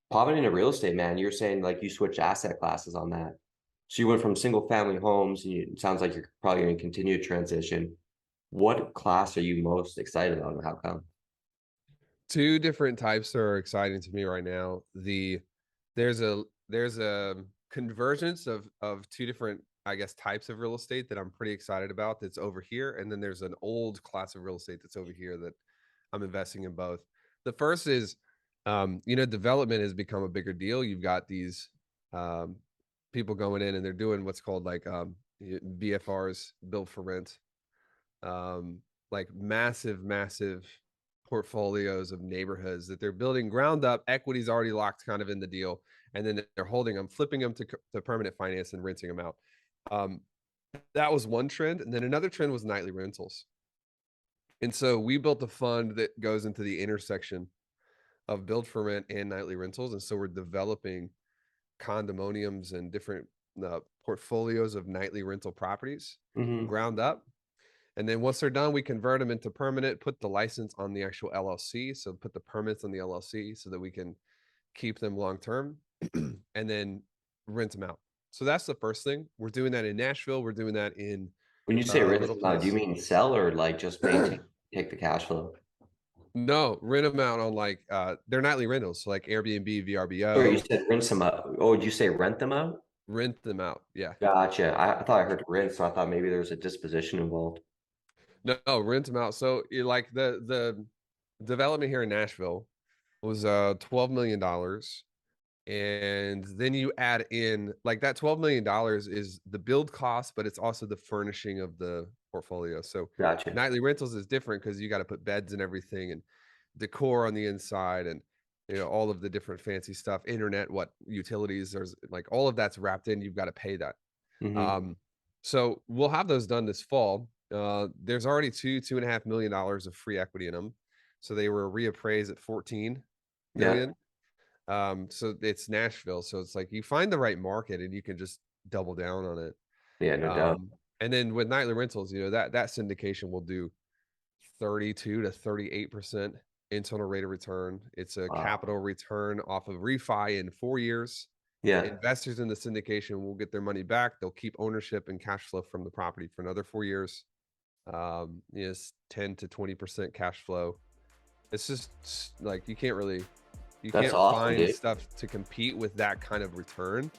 Popping into real estate, man, you're saying like you switched asset classes on that. So you went from single family homes, and it sounds like you're probably going to continue to transition. What class are you most excited about, and how come? Two different types are exciting to me right now. There's a convergence of two different, I guess, types of real estate that I'm pretty excited about that's over here. And then there's an old class of real estate that's over here that I'm investing in both. The first is development has become a bigger deal. You've got these um people going in and they're doing what's called like BFRs, build for rent, like massive portfolios of neighborhoods that they're building ground up. Equity's already locked kind of in the deal, and then they're holding them, flipping them to permanent finance and renting them out. Um, that was one trend, and then another trend was nightly rentals. And so we built a fund that goes into the intersection of build for rent and nightly rentals, and so we're developing condominiums and different portfolios of nightly rental properties Hmm. ground up. And then once they're done, we convert them into permanent, put the license on the actual LLC. So put the permits on the LLC so that we can keep them long term and then rent them out. So that's the first thing. We're doing that in Nashville. We're doing that in When you say a rent little them out, do you place. mean sell or like just maintain, take the cash flow? No, rent them out on like they're nightly rentals, so like Airbnb, Sorry, you VRBO, said rent them out. Oh, did you say rent them out? rent them out. Yeah. Gotcha. I thought I heard rent, so I thought maybe there was a disposition involved. No, rent them out. So like the development here in Nashville was $12 million. And then you add in like that $12 million is the build cost, but it's also the furnishing of the portfolio. So Gotcha. nightly rentals is different because you got to put beds and everything and decor on the inside and all of the different fancy stuff, internet, what utilities, there's like all of that's wrapped in. You've got to pay that. Hmm. Um, so we'll have those done this fall. There's already $2.5 million of free equity in them. So they were reappraised at 14 Yeah. million. So it's Nashville, so it's like you find the right market and you can just double down on it. Yeah, no doubt. And then with nightly rentals, that syndication will do 32 to 38% internal rate of return. It's a Wow. capital return off of refi in 4 years. Yeah. Investors in the syndication will get their money back. They'll keep ownership and cash flow from the property for another 4 years. It's 10 to 20% cash flow. It's just like you That's can't awesome, find dude. stuff to compete with that kind of return.